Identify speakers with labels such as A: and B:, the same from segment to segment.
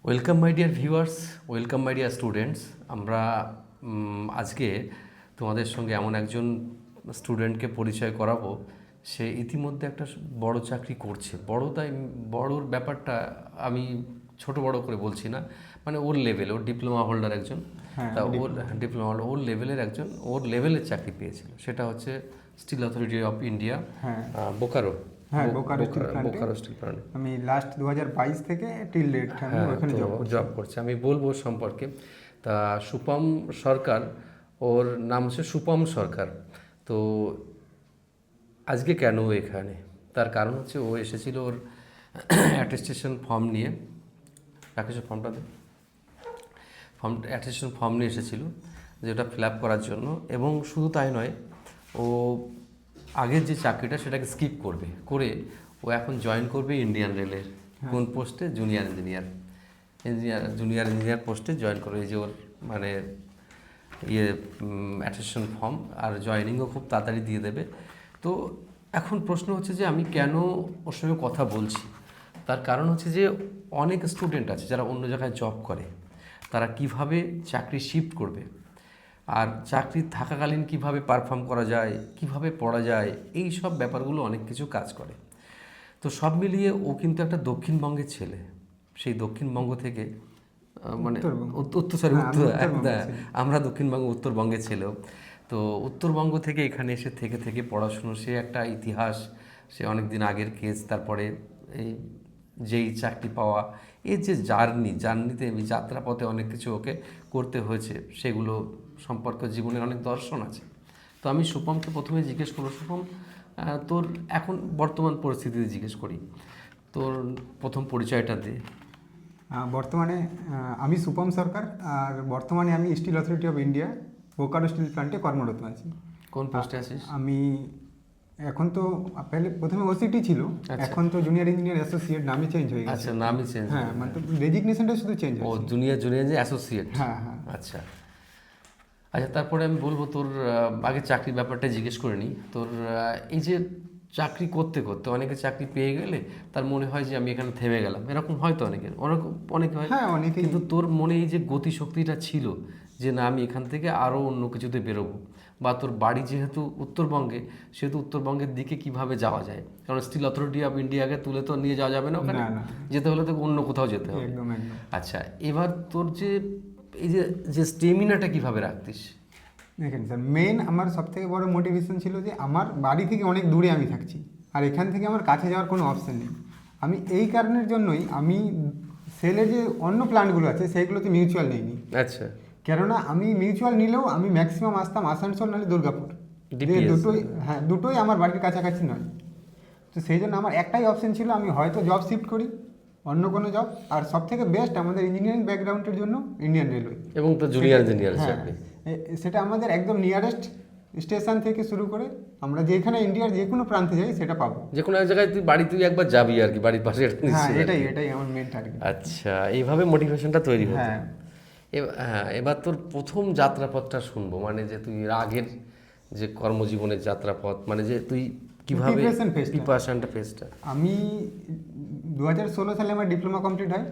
A: Welcome my dear viewers, welcome my dear students. আমরা আজকে তোমাদের সঙ্গে এমন একজন স্টুডেন্টকে পরিচয় করাবো, সে ইতিমধ্যে একটা বড় চাকরি করছে। বড়োর ব্যাপারটা আমি ছোট বড় করে বলছি না, মানে ওর লেভেল, ওর ডিপ্লোমা হোল্ডার একজন। তা ওর ডিপ্লোমা হোল্ডার, ওর লেভেলের একজন, ওর লেভেলের চাকরি পেয়েছিল। সেটা হচ্ছে Steel Authority of India, Bokaro.
B: হ্যাঁ, বোকারো
A: বোকারো স্টিল প্ল্যান্ট।
B: আমি লাস্ট 2022 থেকে টিল ডেট আমি ওখানে
A: জব করছে। আমি বলবো সম্পর্কে। তা সুপম সরকার, ওর নাম হচ্ছে সুপম সরকার। তো আজকে কেন ও এখানে, তার কারণ হচ্ছে ও এসেছিল ওর অ্যাটেস্টেশন ফর্ম নিয়ে। রাকেশ ফর্মটা দে, অ্যাটেস্টেশন ফর্ম নিয়ে এসেছিল, যেটা ফিল আপ করার জন্য। এবং শুধু তাই নয়, ও আগের যে চাকরিটা সেটাকে স্কিপ করে ও এখন জয়েন করবে ইন্ডিয়ান রেলের। কোন পোস্টে? জুনিয়র ইঞ্জিনিয়ার পোস্টে জয়েন করবে। এই যে ওর মানে অ্যাটেস্টেশন ফর্ম আর জয়েনিংও খুব তাড়াতাড়ি দিয়ে দেবে। তো এখন প্রশ্ন হচ্ছে যে আমি কেন ওর সঙ্গে কথা বলছি। তার কারণ হচ্ছে যে অনেক স্টুডেন্ট আছে যারা অন্য জায়গায় জব করে, তারা কিভাবে চাকরি শিফট করবে, আর চাকরি থাকাকালীন কিভাবে পারফর্ম করা যায়, কিভাবে পড়া যায়, এই সব ব্যাপারগুলো অনেক কিছু কাজ করে। তো সব মিলিয়ে ও কিন্তু একটা দক্ষিণবঙ্গের ছেলে। সেই দক্ষিণবঙ্গ থেকে মানে আমরা দক্ষিণবঙ্গ উত্তরবঙ্গের ছেলেও। তো উত্তরবঙ্গ থেকে এখানে এসে থেকে পড়াশুনো, সে একটা ইতিহাস, সে অনেক দিন আগের কেস, তারপরে এই যেই চাকরি পাওয়া, এই যে জার্নিতে যাত্রাপথে অনেক কিছু ওকে করতে হয়েছে, সেগুলো সম্পর্কে জীবনের অনেক দর্শন আছে। তো আমি সুপমকে প্রথমে জিজ্ঞেস করবো, সুপম তোর এখন বর্তমান পরিস্থিতিতে জিজ্ঞেস করি, তোর প্রথম পরিচয়টা দে।
B: বর্তমানে আমি সুপম সরকার, আর বর্তমানে আমি Steel Authority of India Bokaro steel প্ল্যান্টে কর্মরত আছি।
A: কোন পোস্টে আছিস?
B: আমি এখন তো প্রথমে ওসিটি ছিল, এখন তো জুনিয়র ইঞ্জিনিয়ার অ্যাসোসিয়েট নামে চেঞ্জ হয়ে গেছে।
A: আচ্ছা, নামই চেঞ্জ।
B: হ্যাঁ, মানে রেজিগনেশনটা শুধু চেঞ্জ
A: ও
B: হয়েছে।
A: জুনিয়র যে অ্যাসোসিয়েট।
B: হ্যাঁ হ্যাঁ।
A: আচ্ছা আচ্ছা, তারপরে আমি বলবো তোর আগে চাকরির ব্যাপারটা জিজ্ঞেস করে নিই। তোর এই যে চাকরি করতে করতে অনেকে চাকরি পেয়ে গেলে তার মনে হয় যে আমি এখানে থেমে গেলাম, এরকম হয়তো অনেকে হয়।
B: হ্যাঁ, অনেকে।
A: কিন্তু তোর মনে এই যে গতিশক্তিটা ছিল যে না, আমি এখান থেকে আরও অন্য কিছুতে বেরোবো, বা তোর বাড়ি যেহেতু উত্তরবঙ্গে, সেহেতু উত্তরবঙ্গের দিকে কিভাবে যাওয়া যায়, কারণ স্টিল অথরিটি অফ ইন্ডিয়াকে তুলে তো নিয়ে যাওয়া যাবে না ওখানে, যেতে হলে তো অন্য কোথাও যেতে হবে।
B: একদম একদম।
A: আচ্ছা, এবার তোর যে এই যে স্টেমিনাটা কিভাবে রাখতিস?
B: দেখেন স্যার, মেন আমার সবথেকে বড় মোটিভেশন ছিল যে আমার বাড়ি থেকে অনেক দূরে আমি থাকছি, আর এখান থেকে আমার কাছে যাওয়ার কোনো অপশন নেই। আমি এই কারণের জন্যই আমি সেলের যে অন্য প্ল্যান্টগুলো আছে সেইগুলোতে মিউচুয়াল নিইনি।
A: আচ্ছা,
B: কেননা আমি মিউচুয়াল নিলেও আমি ম্যাক্সিমাম আসতাম আসানসোল নাহলে দুর্গাপুর, যে দুটোই, হ্যাঁ দুটোই আমার বাড়ির কাছাকাছি নয়। তো সেই জন্য আমার একটাই অপশন ছিল, আমি হয়তো জব শিফট করি অন্য কোনো জব, আর সব থেকে বেস্ট আমাদের ইঞ্জিনিয়ারিং ব্যাকগ্রাউন্ডের জন্য ইন্ডিয়ান রেলওয়ে।
A: এবং তো জুনিয়র ইঞ্জিনিয়ার চাকরি,
B: সেটা আমাদের একদম নিয়ারেস্ট স্টেশন থেকে শুরু করে আমরা যেখানে ইন্ডিয়ার যে কোনো প্রান্তে যাই সেটা পাবো।
A: যে কোনো এক জায়গায় তুই একবার যাবি আর কি, বাড়ির পাশে।
B: হ্যাঁ, এটাই আমার মেন টার্গেট।
A: আচ্ছা, এইভাবে মোটিভেশনটা তৈরি হতো।
B: হ্যাঁ,
A: হ্যাঁ, এবার তোর প্রথম যাত্রাপথটা শুনবো, মানে যে তুই আগের যে কর্মজীবনের যাত্রাপথ, মানে যে তুই কিভাবে প্রিপারেশনটা ফেসটা।
B: আমি 2016 সালে আমার ডিপ্লোমা কমপ্লিট হয়।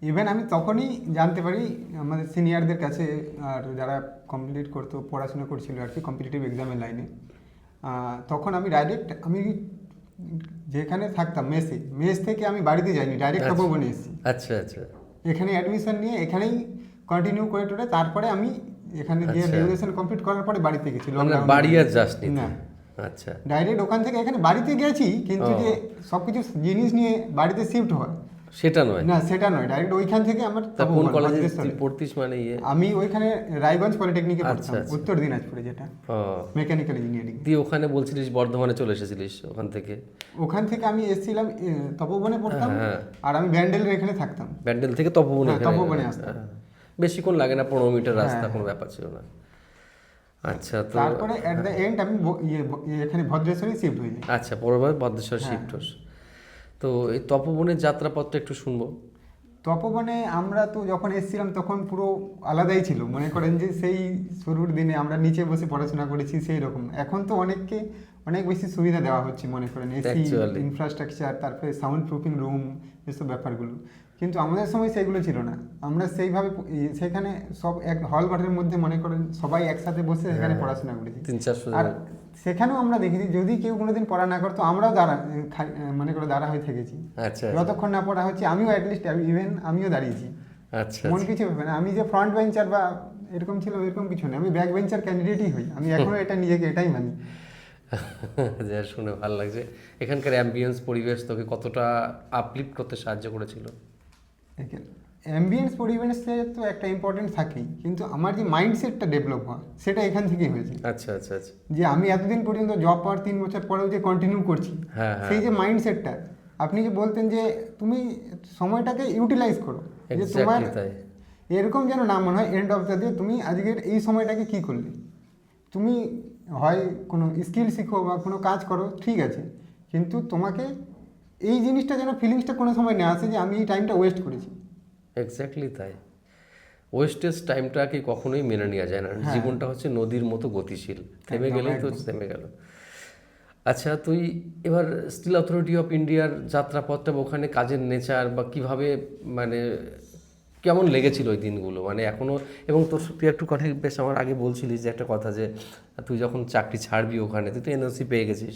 B: ইভেন আমি তখনই জানতে পারি আমাদের সিনিয়রদের কাছে, আর যারা কমপ্লিট করতো, পড়াশোনা করছিল আর কি কম্পিটিটিভ এক্সামের লাইনে, তখন আমি আমি যেখানে থাকতাম মেস থেকে আমি বাড়িতে যাইনি, ডাইরেক্ট তপবনে এসেছি।
A: আচ্ছা আচ্ছা,
B: এখানে অ্যাডমিশন নিয়ে এখানেই কন্টিনিউ করে টোরে, তারপরে আমি এখানে গিয়ে গ্রাজুয়েশন কমপ্লিট করার পরে বাড়িতে গেছি।
A: বাড়ি আর যাসনি না? আচ্ছা,
B: ডাইরেক্ট ওখান থেকে এখানে বাড়িতে গেছি, কিন্তু যে সবকিছু জিনিস নিয়ে বাড়িতে শিফট হয়
A: সেটা নয়।
B: না, সেটা নয়, ডাইরেক্ট ওইখান থেকে আমার।
A: কোন কলেজে পড়তিস? মানে
B: আমি ওইখানে রায়গঞ্জ পলিটেকনিকে পড়তাম, উত্তর দিনাজপুরে, যেটা মেকানিক্যাল ইঞ্জিনিয়ারিং।
A: তুই ওখানে বলছিলিস বর্ধমানে চলে এসেছিলিস, ওখান থেকে
B: আমি এসেছিলাম তপবনে পড়তাম, আর আমি ব্যান্ডেলের এখানে থাকতাম।
A: ব্যান্ডেল থেকে তপবনে
B: আসতাম।
A: বেশিক্ষণ লাগে না, 15 মিনিটের রাস্তা, কোনো ব্যাপার ছিল না। আচ্ছা, তো
B: তারপরে এট দ্য এন্ড আমি এখানে ভদ্রেশ্বরে শিফট হয়ে যাই।
A: আচ্ছা, পরবার ভদ্রেশ্বর শিফট হোস। তো এই তপবনের যাত্রাপথটা একটু শুনবো।
B: তপবনে আমরা তো যখন এসেছিলাম তখন পুরো আলাদাই ছিল, মনে করেন যে সেই শুরুর দিনে আমরা নিচে বসে পড়াশোনা করেছি সেই রকম। এখন তো অনেককে অনেক বেশি সুবিধা দেওয়া হচ্ছে মনে করেন, এসি,
A: Actually.
B: ইনফ্রাস্ট্রাকচার, তারপরে সাউন্ড প্রুফিং রুম, এসব ব্যাপারগুলো। কিন্তু আমাদের সময় সেগুলো ছিল না। আমরা সেইভাবে সেখানে সব এক হল ঘরের মধ্যে মনে করেন সবাই একসাথে বসে সেখানে পড়াশোনা করেছি।
A: 300-400
B: আর সেখানেও আমরা দেখেছি যদি কেউ কোনোদিন পড়া না করতো আমরাও মনে করে দাঁড়া হয়ে থেকেছি।
A: আচ্ছা
B: যতক্ষণ না পড়া হচ্ছে আমিও অ্যাটলিস্ট ইভেন আমিও দাঁড়িয়েছি।
A: আচ্ছা
B: মন কিছু ব্যাপার না, আমি যে ফ্রন্ট বেঞ্চার বা এরকম ছিল এরকম কিছু না, আমি ব্যাক বেঞ্চার ক্যান্ডিডেটই হই। আমি এখনো এটা নিজেকে এটাই মানি।
A: যা শুনে ভালো লাগছে। এখানকার অ্যাম্বিয়েন্স পরিবেশ তোকে কতটা আপলিফ্ট করতে সাহায্য করেছিল?
B: অ্যাম্বিয়েন্স পরিবেশে তো একটা ইম্পর্টেন্ট থাকেই, কিন্তু আমার যে মাইন্ডসেটটা ডেভেলপ হয় সেটা এখান থেকেই হয়েছে।
A: আচ্ছা আচ্ছা আচ্ছা।
B: যে আমি এতদিন পর্যন্ত জব পাওয়ার 3 বছর পরেও যে কন্টিনিউ করছি,
A: হ্যাঁ,
B: সেই যে মাইন্ডসেটটা, আপনি যে বলতেন যে তুমি সময়টাকে ইউটিলাইজ করো, যে তোমার
A: Exactly তাই।
B: এরকম যেন না মনে হয় এন্ড অফ দ্য ডে তুমি আজকের এই সময়টাকে কি করলে। তুমি হয় কোনো স্কিল শিখো বা কোনো কাজ করো, ঠিক আছে, কিন্তু তোমাকে এই জিনিসটা যেন ফিলিংসটা কোনো সময় না আসে যে আমি এই টাইমটা ওয়েস্ট করেছি।
A: এক্স্যাক্টলি তাই। ওয়েস্টেজ টাইমটাকে কখনোই মেনে নেওয়া যায় না।
B: হ্যাঁ।
A: জীবনটা হচ্ছে নদীর মতো গতিশীল, থেমে
B: একদম,
A: গেলেই তো
B: একদম।
A: থেমে গেল। আচ্ছা, তুই এবার স্টিল অথরিটি অফ ইন্ডিয়ার যাত্রাপথটা বা ওখানে কাজের নেচার বা কিভাবে মানে কেমন লেগেছিল ওই দিনগুলো, মানে এখনো, এবং তোর তুই একটু কথা বেশ আমার আগে বলছিলিস যে একটা কথা যে তুই যখন চাকরি ছাড়বি ওখানে, তুই তো এনওসি পেয়ে গেছিস,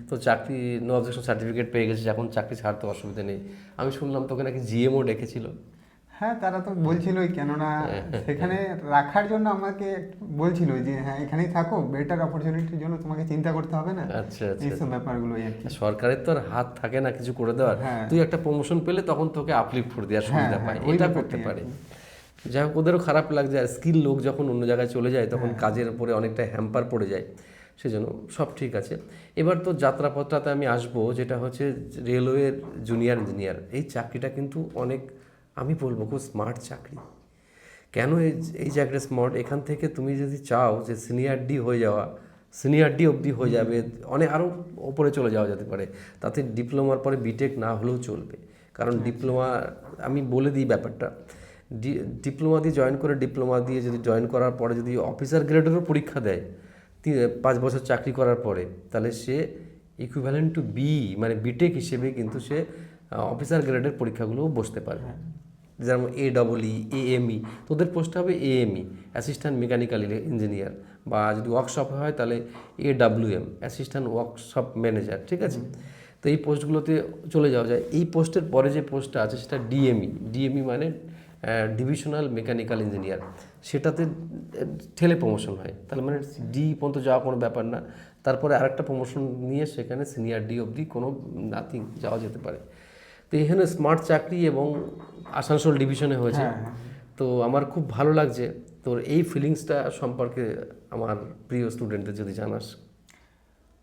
A: তো চাকরি নো অবজেকশন সার্টিফিকেট পেয়ে গেছিস, এখন চাকরি ছাড়তে অসুবিধা নেই। আমি শুনলাম তোকে নাকি জিএমও ডেকেছিল।
B: হ্যাঁ, তারা তো বলছিলই, কেননা সেখানে রাখার জন্য আমাকে বলছিল যে হ্যাঁ এখানেই থাকো, বেটার অপরচুনিটির জন্য তোমাকে চিন্তা করতে হবে না,
A: আচ্ছা আচ্ছা।
B: এইসব ব্যাপারগুলোই আর কি।
A: সরকারের তো আর হাত থাকে না কিছু করে দেওয়ার।
B: হ্যাঁ।
A: তুই একটা প্রমোশন পেলে তখন তোকে আপলিফ্ট করে দেওয়ার সুবিধা
B: হ্যাঁ,
A: পায়,
B: ওই
A: এটা
B: ব্যাপারটাই
A: করতে
B: আর
A: পারে।
B: কি।
A: যাই হোক, ওদেরও খারাপ লাগছে, আর স্কিল লোক যখন অন্য জায়গায় চলে যায় তখন
B: হ্যাঁ।
A: কাজের উপরে অনেকটা হ্যাম্পার পড়ে যায়, সেজন্য সব ঠিক আছে। এবার তো যাত্রাপত্রাতে আমি আসবো, যেটা হচ্ছে রেলওয়ের জুনিয়র ইঞ্জিনিয়ার। এই চাকরিটা কিন্তু অনেক, আমি বলবো খুব স্মার্ট চাকরি। কেন এই চাকরিটা স্মার্ট? এখান থেকে তুমি যদি চাও যে সিনিয়র ডি হয়ে যাওয়া, সিনিয়র ডি অবধি হয়ে যাবে, অনেক আরও ওপরে চলে যাওয়া যেতে পারে। তাতে ডিপ্লোমার পরে বিটেক না হলেও চলবে, কারণ ডিপ্লোমা, আমি বলে দিই ব্যাপারটা, ডিপ্লোমা দিয়ে জয়েন করে, ডিপ্লোমা দিয়ে যদি জয়েন করার পরে যদি অফিসার গ্রেডেরও পরীক্ষা দেয় 5 বছর চাকরি করার পরে, তাহলে সে ইকুইভ্যালেন্ট টু বি মানে বিটেক হিসেবে কিন্তু সে অফিসার গ্রেডের পরীক্ষাগুলোও বসতে পারবে। যেমন AEE, AME, তোদের পোস্ট হবে AME, অ্যাসিস্ট্যান্ট মেকানিক্যাল ইঞ্জিনিয়ার, বা যদি ওয়ার্কশপ হয় তাহলে AWM, অ্যাসিস্ট্যান্ট ওয়ার্কশপ ম্যানেজার, ঠিক আছে? তো এই পোস্টগুলোতে চলে যাওয়া যায়। এই পোস্টের পরে যে পোস্টটা আছে সেটা ডিএমই মানে ডিভিশনাল মেকানিক্যাল ইঞ্জিনিয়ার, সেটাতে ঠেলে প্রমোশন হয়, তাহলে মানে ডি পর্যন্ত যাওয়া কোনো ব্যাপার না। তারপরে আরেকটা প্রমোশন নিয়ে সেখানে সিনিয়র ডি অবধি কোনো নাথিং যাওয়া যেতে পারে। তো এখানে স্মার্ট চাকরি এবং আসানসোল ডিভিশনে হয়েছে।
B: হ্যাঁ।
A: তো আমার খুব ভালো লাগছে তোর এই ফিলিংসটা সম্পর্কে আমার প্রিয় স্টুডেন্টদের যদি জানাস।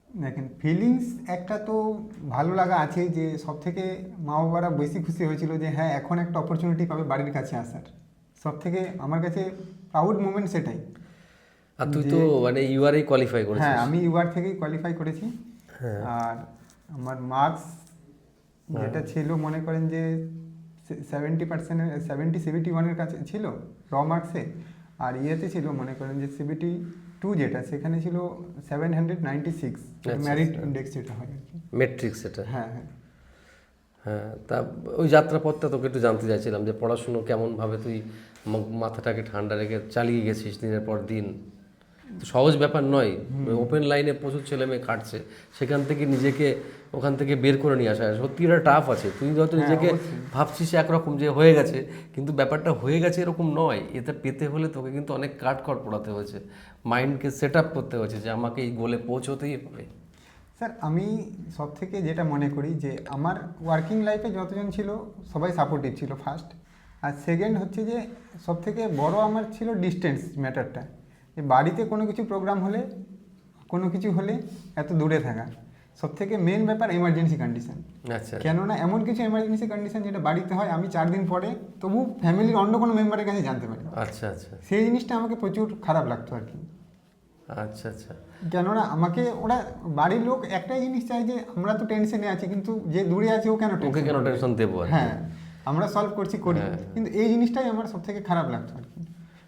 B: দেখেন, ফিলিংস একটা তো ভালো লাগা আছে, যে সব থেকে মা বাবারা বেশি খুশি হয়েছিল যে হ্যাঁ এখন একটা অপরচুনিটি পাবে বাড়ির কাছে আসার। সব থেকে আমার কাছে প্রাউড মোমেন্ট সেটাই।
A: আর তুই তো মানে ইউআরএই কোয়ালিফাই করেছিস।
B: হ্যাঁ, আমি ইউআর থেকেই কোয়ালিফাই করেছি। আর আমার মার্কস যেটা ছিল মনে করেন যে 71-এর কাছে ছিল র মার্কসে, আর ইয়েতে ছিল মনে করেন যে CBT2 যেটা, সেখানে ছিল 796, মেরিট ইন্ডেক্স যেটা হয় আর কি,
A: মেট্রিক্স এটা।
B: হ্যাঁ হ্যাঁ।
A: হ্যাঁ, তা ওই যাত্রাপথটা তোকে একটু জানতে চাইছিলাম যে পড়াশুনো কেমনভাবে তুই মাথাটাকে ঠান্ডা রেখে চালিয়ে গেছিস দিনের পর দিন। তো সহজ ব্যাপার নয়, ওপেন লাইনে প্রচুর ছেলে মেয়ে কাটছে, সেখান থেকে নিজেকে ওখান থেকে বের করে নিয়ে আসা সত্যি এটা টাফ আছে। তুই হয়তো নিজেকে ভাবছিস একরকম যে হয়ে গেছে, কিন্তু ব্যাপারটা হয়ে গেছে এরকম নয়। এতে পেতে হলে তোকে কিন্তু অনেক কাটকট পড়াতে হয়েছে, মাইন্ডকে সেট আপ করতে হয়েছে যে আমাকে এই গোলে পৌঁছতেই হবে।
B: স্যার, আমি সব থেকে যেটা মনে করি যে আমার ওয়ার্কিং লাইফে যতজন ছিল সবাই সাপোর্টিভ ছিল ফার্স্ট, আর সেকেন্ড হচ্ছে যে সব থেকে বড় আমার ছিল ডিস্টেন্স ম্যাটারটা, যে বাড়িতে কোনো কিছু প্রোগ্রাম হলে, কোনো কিছু হলে এত দূরে থাকা। সব থেকে মেন ব্যাপার এমার্জেন্সি কন্ডিশন।
A: আচ্ছা,
B: কেননা এমন কিছু এমার্জেন্সি কন্ডিশন যেটা বাড়িতে হয় আমি 4 দিন পরে তবু ফ্যামিলির অন্য কোনো মেম্বারের কাছে জানতে পারি,
A: আচ্ছা আচ্ছা
B: সেই জিনিসটা আমাকে প্রচুর খারাপ লাগতো আর কি।
A: আচ্ছা আচ্ছা।
B: কেননা আমাকে ওরা বাড়ির লোক একটাই জিনিস চাই যে আমরা তো টেনশনে আছি, কিন্তু যে দূরে আছে ও কেন
A: ওকে কেন টেনশন দেবো আর কি।
B: হ্যাঁ, আমরা সলভ করছি করি, কিন্তু এই জিনিসটাই আমার সব থেকে খারাপ লাগতো আর কি।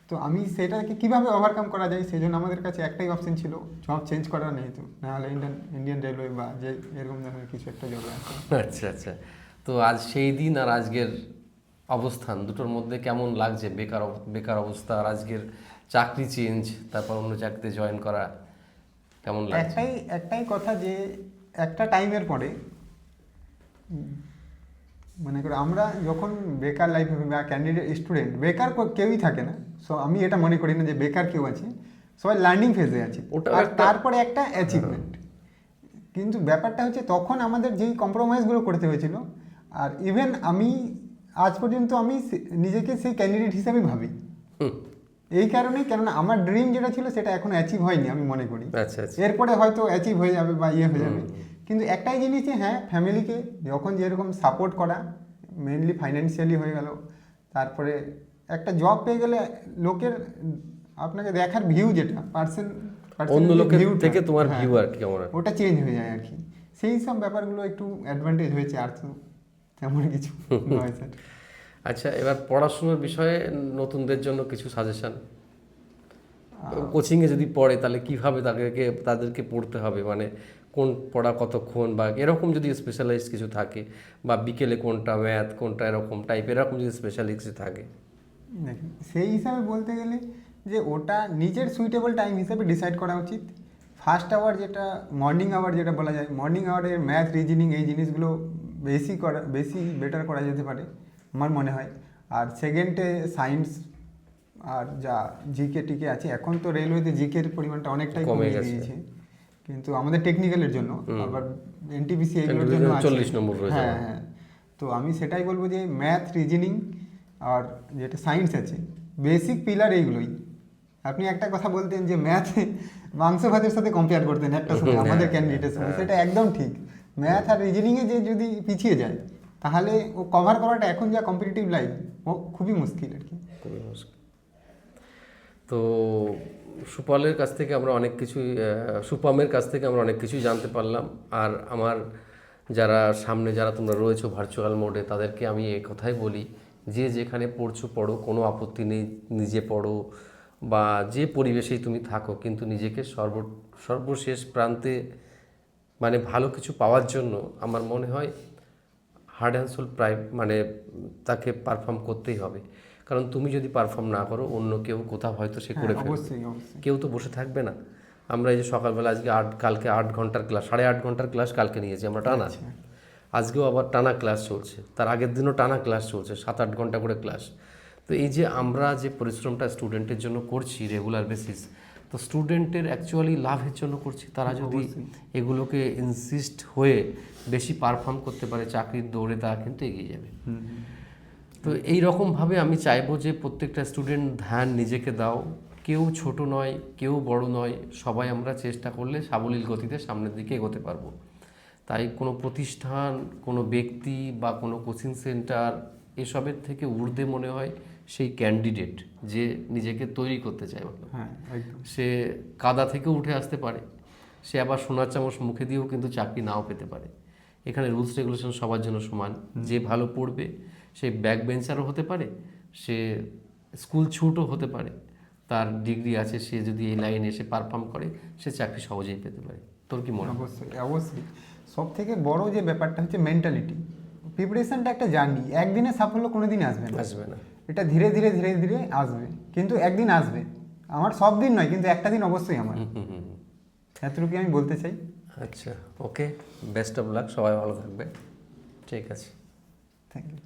B: তো আমি সেটাকে কিভাবে ওভারকাম করা যায় সেই জন্য আমাদের কাছে একটাই অপশন ছিল, জব চেঞ্জ করা নেই তো, নাহলে ইন্ডিয়ান রেলওয়ে বা যে এরকম ধরনের কিছু একটা জব আছে।
A: আচ্ছা আচ্ছা। তো আজ সেই দিন আর আজকের অবস্থান দুটোর মধ্যে কেমন লাগছে? বেকার অবস্থা আর আজকের চাকরি চেঞ্জ, তারপর অন্য চাকরিতে জয়েন করা, কেমন লাগছে?
B: একটাই কথা যে একটা টাইমের পরে মনে করো আমরা যখন বেকার লাইফে বা ক্যান্ডিডেট স্টুডেন্ট, বেকার কেউই থাকে না। সো আমি এটা মনে করি না যে বেকার কেউ আছে, সবাই লার্নিং ফেজে আছে, আর তারপরে একটা অ্যাচিভমেন্ট। কিন্তু ব্যাপারটা হচ্ছে তখন আমাদের যেই কম্প্রোমাইজগুলো করতে হয়েছিল, আর ইভেন আমি আজ পর্যন্ত আমি নিজেকে সেই ক্যান্ডিডেট হিসাবে ভাবি। এই কারণে, কেননা আমার ড্রিম যেটা ছিল সেটা এখনো অ্যাচিভ হয়নি আমি মনে করি।
A: আচ্ছা আচ্ছা।
B: এরপরে হয়তো অ্যাচিভ হয়ে যাবে বা হয়ে যাবে। কিন্তু একটাই জিনিস যে হ্যাঁ, ফ্যামিলিকে যখন যেরকম সাপোর্ট করা, মেনলি ফাইন্যান্সিয়ালি হয়ে গেল, তারপরে একটা জব পেয়ে গেলে লোকের আপনাকে দেখার ভিউ যেটা
A: অন্য লোকের থেকে তোমার ভিউ আর কি কেমন,
B: ওটা চেঞ্জ হয়ে যায় আর কি। সেই সব ব্যাপারগুলো একটু অ্যাডভান্টেজ হয়েছে, আর তো তেমন কিছু নয় স্যার।
A: আচ্ছা, এবার পড়াশোনার বিষয়ে নতুনদের জন্য কিছু সাজেশন। কোচিংয়ে যদি পড়ে তাহলে কিভাবে তাদেরকে পড়তে হবে, মানে কোন পড়া কতক্ষণ, বা এরকম যদি স্পেশালাইজড কিছু থাকে, বা বিকেলে কোনটা ম্যাথ কোনটা এরকম টাইপ, এরকম যদি স্পেশালিস্ট কিছু থাকে।
B: দেখুন, সেই হিসাবে বলতে গেলে যে ওটা নিজের সুইটেবল টাইম হিসেবে ডিসাইড করা উচিত। ফার্স্ট আওয়ার যেটা মর্নিং আওয়ার যেটা বলা যায়, মর্নিং আওয়ারের ম্যাথ রিজনিং এই জিনিসগুলো বেশি বেটার করা যেতে পারে আমার মনে হয়। আর সেকেন্ডে সায়েন্স আর যা জিকে টিকে আছে, এখন তো রেলওয়েতে জিকের পরিমাণটা অনেকটাই কমে দিয়েছে, কিন্তু আমাদের টেকনিক্যালের জন্য, আবার এনটিপিসি এগুলোর জন্য
A: 40 নম্বর রয়েছে।
B: হ্যাঁ হ্যাঁ। তো আমি সেটাই বলবো যে ম্যাথ রিজনিং আর যেটা সায়েন্স আছে, বেসিক পিলার এইগুলোই। আপনি একটা কথা বলতেন যে ম্যাথ মাংস ভাতের সাথে কম্পেয়ার করতেন একটা সময় আমাদের ক্যান্ডিডেটের সময়, সেটা একদম ঠিক। ম্যাথ আর রিজনিংয়ে যে যদি পিছিয়ে যায় তাহলে ও কভার করাটা এখন যা কম্পিটিটিভ লাইফ, ও খুবই মুশকিল আর কি।
A: খুবই মুশকিল। তো সুপামের কাছ থেকে আমরা অনেক কিছুই জানতে পারলাম। আর আমার সামনে যারা তোমরা রয়েছো ভার্চুয়াল মোডে, তাদেরকে আমি এই কথাই বলি যে যেখানে পড়ো, কোনো আপত্তি নেই, নিজে পড়ো বা যে পরিবেশেই তুমি থাকো, কিন্তু নিজেকে সর্বশেষ প্রান্তে মানে ভালো কিছু পাওয়ার জন্য আমার মনে হয় হার্ড অ্যান্ড সোল মানে তাকে পারফর্ম করতেই হবে। কারণ তুমি যদি পারফর্ম না করো, অন্য কেউ কোথাও হয়তো সে করে ফেলবে, কেউ তো বসে থাকবে না। আমরা এই যে সকালবেলা কালকে 8 ঘন্টার ক্লাস, 8.5 ঘন্টার ক্লাস কালকে নিয়েছি আমরা টানা, আজকেও আবার টানা ক্লাস চলছে, তার আগের দিনও টানা ক্লাস চলছে, 7-8 ঘন্টা করে ক্লাস। তো এই যে আমরা যে পরিশ্রমটা স্টুডেন্টের জন্য করছি রেগুলার বেসিস, তো স্টুডেন্টের অ্যাকচুয়ালি লাভের জন্য করছি। তারা যদি এগুলোকে ইনসিস্ট হয়ে বেশি পারফর্ম করতে পারে চাকরির দৌড়ে, তারা কিন্তু এগিয়ে যাবে। তো এই রকমভাবে আমি চাইবো যে প্রত্যেকটা স্টুডেন্ট ধ্যান নিজেকে দাও, কেউ ছোট নয়, কেউ বড় নয়, সবাই আমরা চেষ্টা করলে সাবলীল গতিতে সামনের দিকে এগোতে পারবো। তাই কোনো প্রতিষ্ঠান, কোনো ব্যক্তি বা কোনো কোচিং সেন্টার এসবের থেকে ঊর্ধ্বে মনে হয় সেই ক্যান্ডিডেট যে নিজেকে তৈরি করতে চায়। সে কাদা থেকে উঠে আসতে পারে, সে আবার সোনার চামচ মুখে দিয়েও কিন্তু চাকরি নাও পেতে পারে। এখানে রুলস রেগুলেশন সবার জন্য সমান। যে ভালো পড়বে সে ব্যাক বেঞ্চারও হতে পারে, সে স্কুল ছুটও হতে পারে, তার ডিগ্রি আছে, সে যদি এই লাইনে এসে পারফর্ম করে সে চাকরি সহজেই পেতে পারে। তোর কি মনে হয়?
B: অবশ্যই সব থেকে বড় যে ব্যাপারটা হচ্ছে মেন্টালিটি। প্রিপারেশনটা একটা জার্নি, একদিনে সাফল্য কোনোদিন আসবে না, এটা ধীরে ধীরে ধীরে ধীরে আসবে, কিন্তু একদিন আসবে। আমার সব দিন নয়, কিন্তু একটা দিন অবশ্যই আমার। এতটুকু আমি বলতে চাই।
A: আচ্ছা, ওকে, বেস্ট অফ লাক, সবাই ভালো থাকবে। ঠিক আছে,
B: থ্যাংক ইউ।